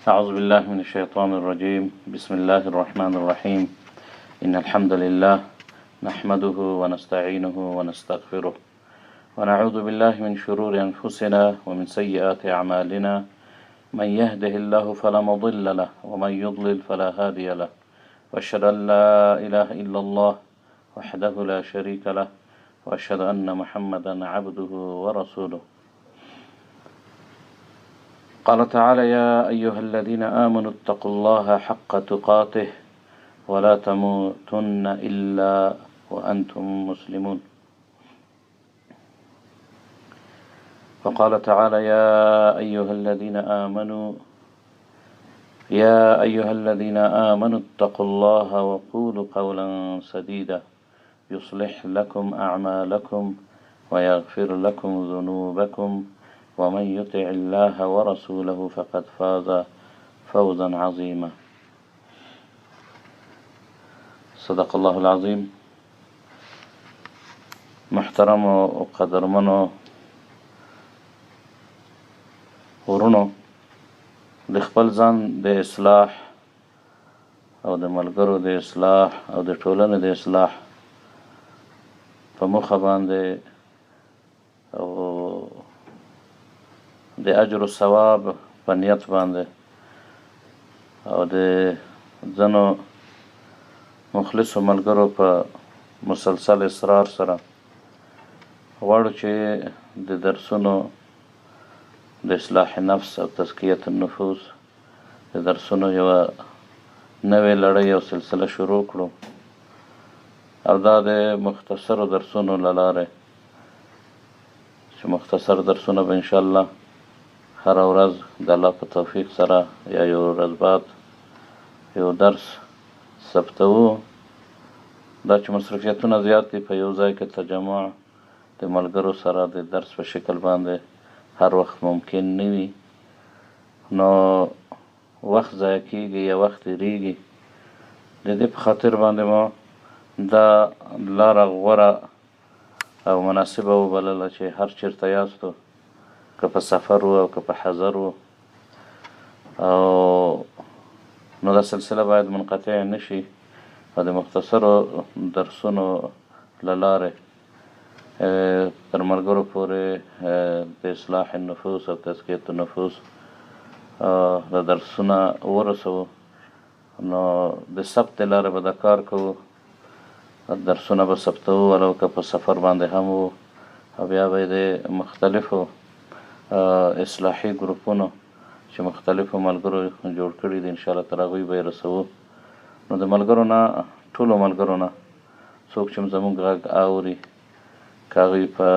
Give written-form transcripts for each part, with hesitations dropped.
أعوذ بالله من الشيطان الرجيم. بسم الله الرحمن الرحيم. إن الحمد لله نحمده ونستعينه ونستغفره ونعوذ بالله من شرور أنفسنا ومن سيئات أعمالنا. من يهده الله فلا مضل له ومن يضلل فلا هادي له، وأشهد أن لا إله إلا الله وحده لا شريك له، وأشهد أن محمدا عبده ورسوله. قال تعالى: يا أيها الذين آمنوا اتقوا الله حق تقاته ولا تموتن إلا وأنتم مسلمون. وقال تعالى: يا أيها الذين آمنوا اتقوا الله وقولوا قولا سديدا يصلح لكم أعمالكم ويغفر لكم ذنوبكم ومن يطع الله ورسوله فقد فاز فوزا عظيما. صدق الله العظيم. محترم و قدرمنو ورونو، د خپل ځان د اصلاح او د ملګرو د اصلاح او د ټولنې د اصلاح په موخه باندې او د اجر و ثواب په نیت باندې او د ځینو مخلصو ملګرو په مسلسل اصرار سره غواړو چې د درسونو د اصلاح نفس او تزکیه النفوس د درسونو یوه نوې لړۍ او سلسله شروع کړو، او دا د مختصرو درسونو له لارې چې مختصر درسونه به انشاءالله هره ورځ د الله په توفیق سره یا یو ورځ بعد یو درس ثبتوو. دا چې مصروفیتونه زیات دي، په یو ځای کې تجمع د ملګرو سره د درس په شکل باندې هر وخت ممکن نه وي، نو وخت ضایع کېږي یا وخت تېرېږي. د دې په خاطر باندې ما دا لاره غوره او مناسبه وبلله چې هر چېرته یاستو، که په سفر و او که په حضر و، او نو دا سلسله باید منقطع نشي او د مختصرو درسونو له لارې تر ملګرو پورې د اصلاح النفوس او تزکیه النفوس د درسونه ورسوو. نو د ثبت لارې به دا کار کوو، درسونه به ثبتوو ولو که په سفر باندې هم و، او بیا به د مختلفو اصلاحي ګروپونو چې مختلفو ملګرو جوړ کړي دي انشاءالله تر هغوی به یې رسوو. نو د ملګرو نه، ټولو ملګرو نه څوک چې زموږ غږ اوري، که هغوی په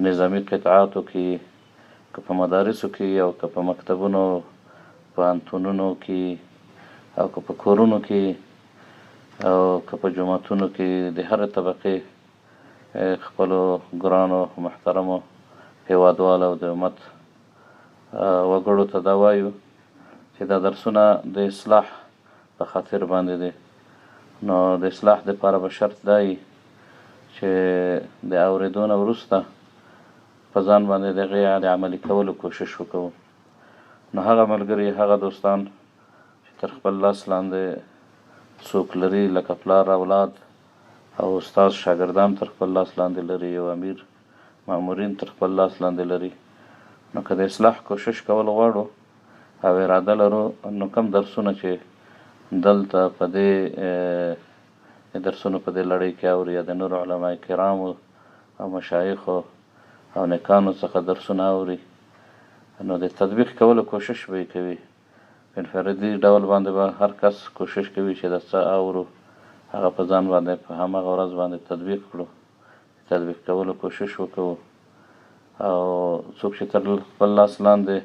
نظامي قطعاتو کې، که په مدارسو کې، او که په مکتبونو پوهنتونونو کې، او که په کورونو کې، او که په جوماتونو کې، د هرې طبقې خپلو ګرانو محترمو هیوادوالو او د امت وګړو ته دا وایو چې دا درسونه د اصلاح په خاطر باندې دي. نو د اصلاح دپاره به شرط دا وي چې د اورېدو نه وروسته په ځان باندې د هغې د عملي کولو کوشش وکوو. نو هغه ملګري، هغه دوستان چې تر خپل لاس لاندې څوک لري، لکه پلار، اولاد او استاد، شاګردان تر خپل لاس لاندې لري، یو امیر، مامورین تر خپل لاس لاندې لري، نو که د اصلاح کوشش کول غواړو او اراده لرو، نو کم درسونه چې دلته په دې درسونو په دې لړۍ کې اوري، یا د نورو علما کرامو او مشایخو او نیکانو څخه درسونه اوري، نو د تطبیق کولو کوشش به یې کوي. په انفرادي ډول باندې به هر کس کوشش کوي چې د څه اورو هغه په ځان باندې په همغه ورځ باندې تطبیق کړو، تطبیق کولو کوشش وکړو. او څوک چې تر خپل لاس لاندې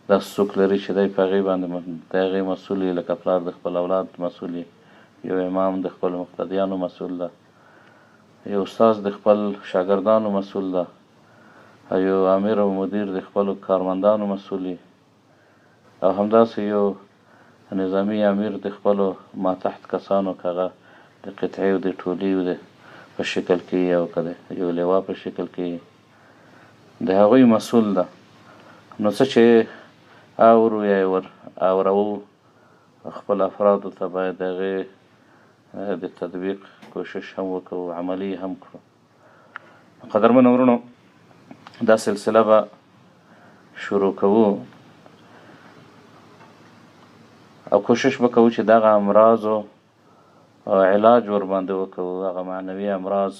داسې څوک لري چې دی په هغې باندې د هغې مسؤل وي، لکه پلار د خپل اولاد مسؤل وي، یو امام د خپلو مقتدیانو مسؤل ده، یو استاد د خپل شاګردانو مسؤل ده، او یو امیر او مدیر د خپلو کارمندانو مسؤل وي، او همداسې یو نظامي امیر د خپلو ماتحت کسانو، که هغه د قطعې او د ټولي په شکل کې او که د یو لیوا په شکل کې د هغوی مسؤل ده. نو څه چې اورو یا ور اورو خپل افرادو ته باید د هغې د تطبیق کوشش هم وکړو، عملي هم کړو. قدرمنو ورونو، دا سلسله به شروع کوو او کوشش به کوو چې دغه امراضو علاج ورباندې وکړو، هغه معنوي امراض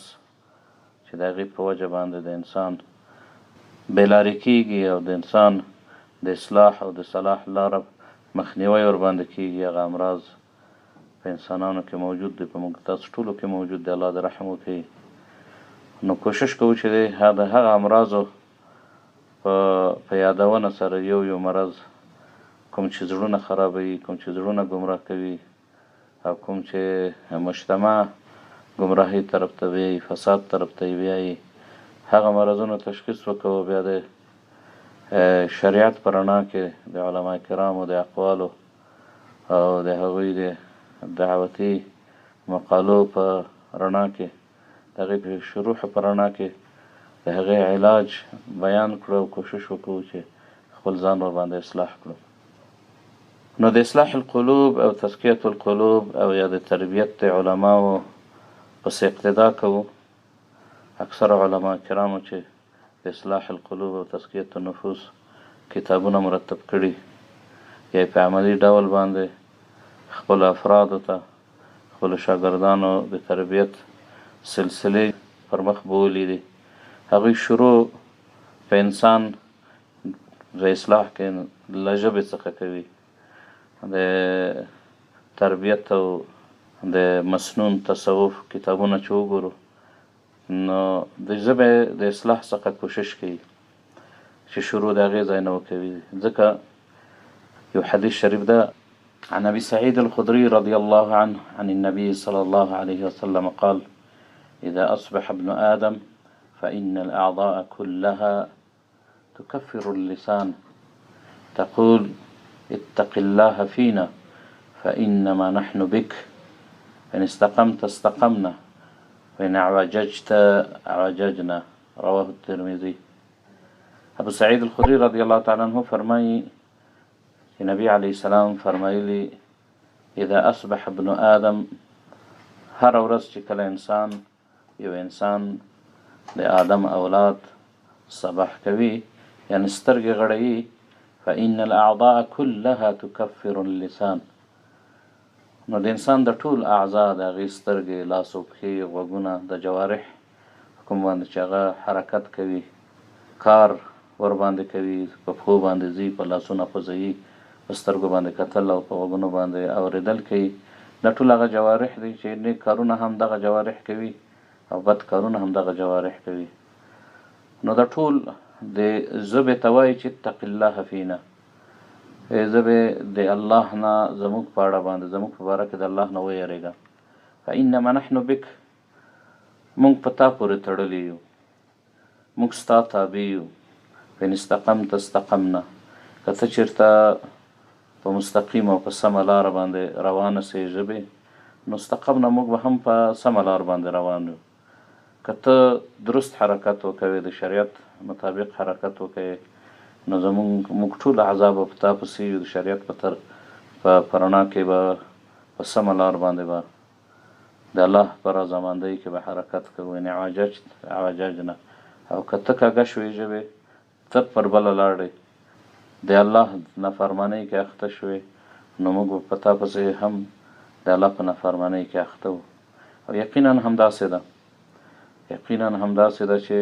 چې د هغې په وجه باندې د انسان بېلارې کېږي او د انسان د اصلاح او د صلاح لاره مخنیوی ورباندې کېږي. هغه امراض په انسانانو کې موجود دی، په موږ تاسو ټولو کې موجود دی. الله دې رحم وکړي. نو کوشش کوو چې د هغه امراضو په یادونه سره یو مرض کوم چې زړونه خرابوي، کوم چې زړونه ګمراه کوي او کوم چې مجتمع ګمراهۍ طرف ته بیایي، فساد طرف ته یې بیایي، هغه مرضونو تشخیص وکړو. بیا د شریعت په رڼا کې د علما کرامو د اقوالو او د هغوی د دعوتي مقالو په رڼا کې، د هغې په شروح په رڼا کې د هغې علاج بیان کړو او کوشش وکړو چې خپل ځان ورباندې اصلاح کړو. نو د اصلاح القلوب او تزکیة القلوب او یا د تربیت د علماو پسې اقتدا کوو. اکثر علما کرامو چې د اصلاح القلوب او تزکیة النفوس کتابونه مرتب کړي، یا په عملي ډول باندې خپل افرادو ته، خپلو شاګردانو د تربیت سلسلې پر مخ بولي دي. هغوی شروع په انسان د اصلاح کې له ژبې څخه کوي. د تربیت او د مسنون تصوف کتابونه چې وګورو، نو د ژبې د اصلاح څخه کوشش کوي چې شروع د هغې ځای نه وکوي. ځکه یو حدیث شریف ده، عن ابي سعيد الخدري رضي الله عنه عن النبي صلى الله عليه وسلم قال: إذا أصبح ابن آدم فإن الأعضاء كلها تكفر اللسان تقول اتق الله فينا فإنما نحن بك إن استقمت استقمنا وإن اعوججت اعوججنا. رواه الترمذي. ابو سعید الخدری رضی الله تعالی عنہ فرمایي چې نبی علیه السلام فرمایلی: اذا اصبح ابن آدم، هر ورځ چې کله یو انسان د آدم اولاد صباح کوي، یعنی سترګې غړوي، فإن الأعضاء كلها تكفر اللسان، نو د انسان د ټول اعضاء، د هغې سترګې، لاس او پښې، غوږونه، د جوارح کوم باندې چې هغه حرکت کوي، کار ورباندې کوي، په پښو باندې ځي، په لاسونه خوځوي، په سترګو باندې کتل او په غوږونو باندې اورېدل کوي. دا ټول هغه جوارح دي چې نیک کارونه هم دغه جوارح کوي او بد کارونه هم دغه جوارح کوي. نو دا ټول د ژبې ته وایي چې اتق الله فینا، ژبې د الله نه زموږ په اړه باندې، زموږ په باره کې د الله نه ویرېږه. فإنما نحن بک، موږ په تا پورې تړلي یو، موږ ستا تابع یو. فإن استقمت استقمنا، که ته چېرته په مستقیم او په سمه لاره باندې روانه سې ژبې، نو استقمنا، موږ به هم په سمه لار باندې روان یو. که ته درست حرکت وکوې، د شریعت مطابق حرکت وکوې، نو موږ ټول اعضا به په تا پسې یو، د شریعت په رڼا کې به په سمه لار باندې به د الله په رضامندۍ کې به حرکت کوو. ان اعوججنا، او که ته کږه شوې ژبې، ته پر بله لاړې، د الله نافرمانۍ کې اخته شوې، نو موږ په تا پسې هم د الله په نافرمانۍ کې اخته وو. او یقینا همداسې ده چې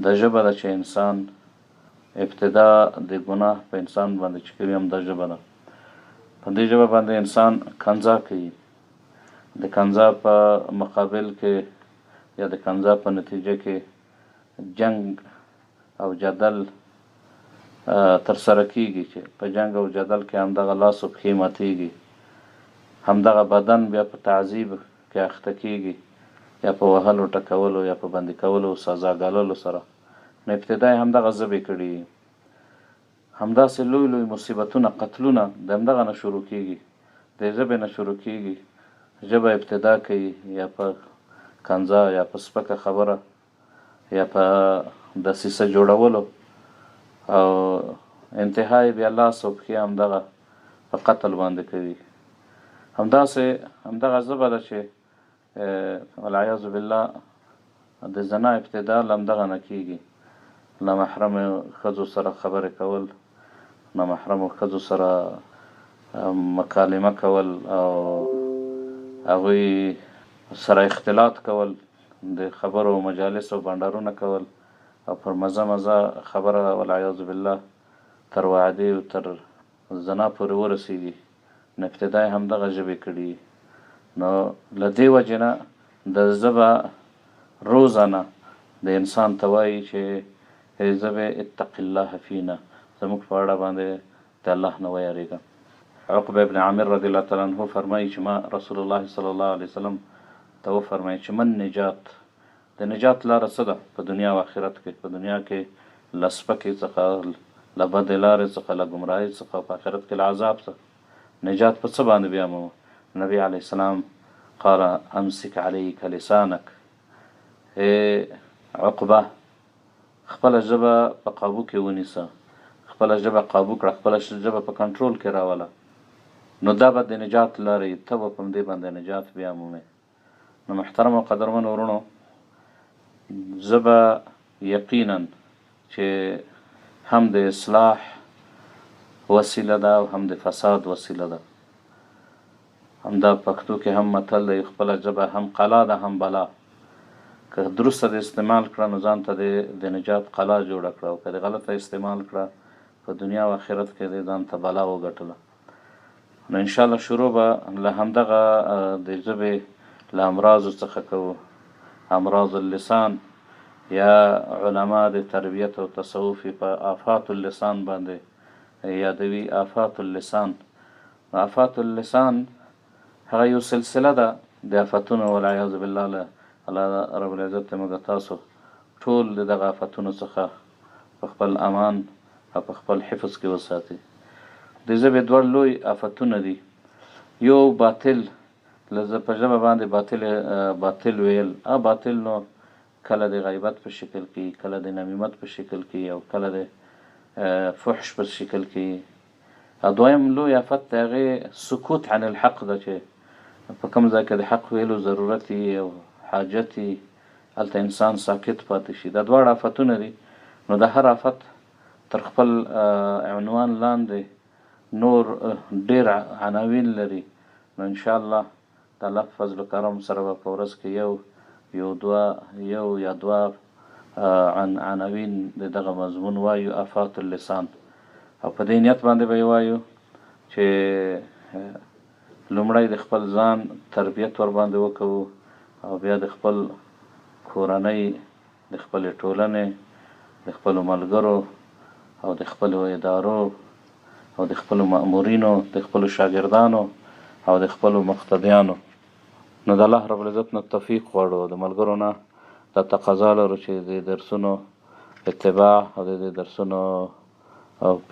د ژبه ده چې انسان ابتدا د ګناه په انسان باندې چې کوي، هم دا ژبه ده. په دې ژبه باندې انسان کنځا کوي. د کنځا په مقابل کې یا د کنځا په نتیجه کې جنگ او جدل ترسره کیږي، چې په جنگ او جدل کې همدغه لاس او پښې ماتیږي، همدغه بدن بیا په تعذیب کې اخته کیږي، یا په وهلو، ټکولو، یا په بندي کولو، سزا ګاللو سره. نو ابتدا یې همدغه ژبې کړي. همداسې لوی لوی مصیبتونه، قتلونه د همدغه نه شروع کیږي، د ژبې نه شروع کیږي. ژبه ابتدا کوي یا په کنځا، یا په سپکه خبره، یا په دسیسه جوړولو، او انتهای بیا لاس او پښې همدغه په قتل باندې کوي. همدغه ژبه ده چې والعیاذ بالله د زنا ابتدا له همدغه نه کېږي. نامحرمو ښځو سره خبرې کول، نامحرمو ښځو سره مکالمه کول او هغوی سره اختلاط کول، د خبرو مجالسو بنډارونه کول او پر مزه خبره والعیاذ بالله تر وعدې او تر زنا پورې ورسېږي. نو ابتدا یې همدغه ژبې کړي. نو له دې وجې نه د ژبه روزانه د انسان ته وایي چې ای ژبې اتق الله فینا، زموږ په اړه باندې د الله نه ویاړېږه. عقبه ابن عامر رضی الله تعالی عنه فرمایي چې ما رسول الله صلی الله علیه وسلم ته وفرمایي چې من نجات، د نجات لاره څه ده په دنیا او آخرت کې؟ په دنیا کې له سپکې څخه، له بدې لارې څخه، له ګمراهۍ څخه، په آخرت کې له عذاب څخه. نجات په څه باندې بیامومه؟ نبی علیه السلام قال امسک علیک لسانک، ای عقبه خپله ژبه په قابو کې ونیسه، خپله ژبه قابو کړه، خپله ژبه په کنټرول کې راوله، نو دا به د نجات لارې، ته به په همدې باندې نجات بیامومې. نو محترم او قدرمن ورونو، ژبه یقینا چې هم د اصلاح وسیله ده او هم د فساد وسیله ده. همدا پښتو کې هم متل دی، خپله ژبه هم قلا ده هم بلا. که درسته د استعمال کړه نو ځان ته د نجات قلا جوړه کړه، او که د غلطه استعمال کړه په دنیا او آخرت کې د ځان ته بلا وګټله. نو انشاءالله شروع به له همدغه د ژبې له امراضو څخه کوو. امراض اللسان، یا علما د تربیت او تصوف په آفات اللسان باندې یادوي. آفات اللسان، آفات اللسان هغه یو سلسله ده د آفتونو والعیاذ بالله. له الله رب العزت ته موږ تاسو ټول د دغه آفتونو څخه په خپل امان او په خپل حفظ کې وساتي. د ژبې دوه لوی آفتونه دي. یو باطل، په ژبه باندې باطل ویل. باطل نو کله د غیبت په شکل کې، کله د نمیمت په شکل کې، او کله د فحش په شکل کې. دویم لوی آفت د هغې سکوت عن الحق ده، چې په کوم ځای کې د حق ویلو ضرورت او حاجت هلته انسان ساکت پاتې شي. دا دواړه آفتونه دي. نو د هر آفت تر خپل عنوان لاندې نور ډېر عناوین لري. نو انشاءالله د الله په فضل و کرم سره به په ورځ کې یو یا دوه عناوین د دغه مضمون وایو، آفات اللسان. او په دې نیت باندې به یې وایو چې لومړی د خپل ځان تربیت ور باندې وکوو، او بیا د خپل کورنۍ، د خپلې ټولنې، د خپلو ملګرو او د خپلو ادارو او د خپلو مأمورینو، د خپلو شاګردانو او د خپلو مقتدیانو. نو د الله رب العزت نه توفیق غواړو، د ملګرو نه دا تقاضا لرو چې د درسونو اتباع او د درسونو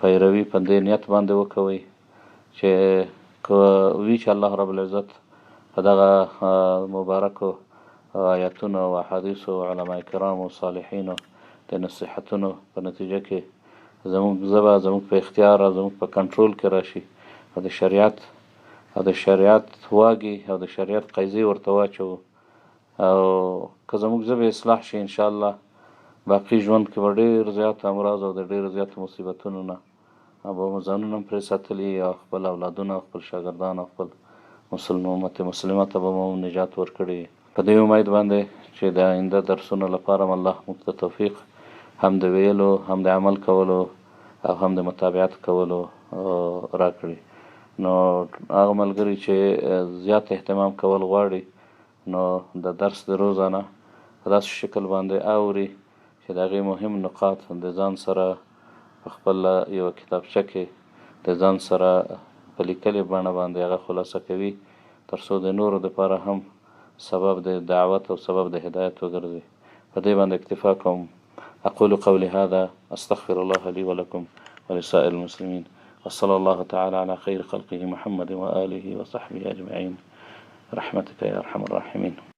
پیروي په دې نیت باندې وکوئ چې که وي چې الله رب العزت په دغه مبارکو آیاتونو او احادیثو او علما کرامو او صالحینو د نصیحتونو په نتیجه کې زموږ ژبه زموږ په اختیار او زموږ په کنټرول کې راشي، او د شریعت واګې او د شریعت قیضې ورته واچوو. او که زموږ ژبه اصلاح شي انشاءالله باقي ژوند کې به ډېر زیات امراض او د ډېرو زیاتو مصیبتونو نه به مو ځانونه هم پرې ساتلي، او خپل اولادونه او خپل شاګردان او خپل امت مسلمه ته به مو نجات ورکړي. په دې امید باندې چې د آینده درسونو لپاره الله موږ ته توفیق هم د ویلو، هم د عمل کولو او هم د متابعت کولو راکړي. نو هغه ملګري چې زیات اهتمام کول غواړي نو د درس د روزانه په داسې شکل باندې اوري چې د هغې مهم نقاط د ځان سره په خپل یوه کتابچه کې د ځان سره په لیکلې بڼه باندې هغه خلاصه کوي، تر څو د نورو دپاره هم سبب د دعوت او سبب د هدایت وګرځي. په دې باندې اکتفا کوم. اقول قولي هذا استغفر الله لي ولكم ولسائر المسلمين، وصلى الله تعالى على خير خلقه محمد وآله وصحبه أجمعين برحمتك يا أرحم الراحمين.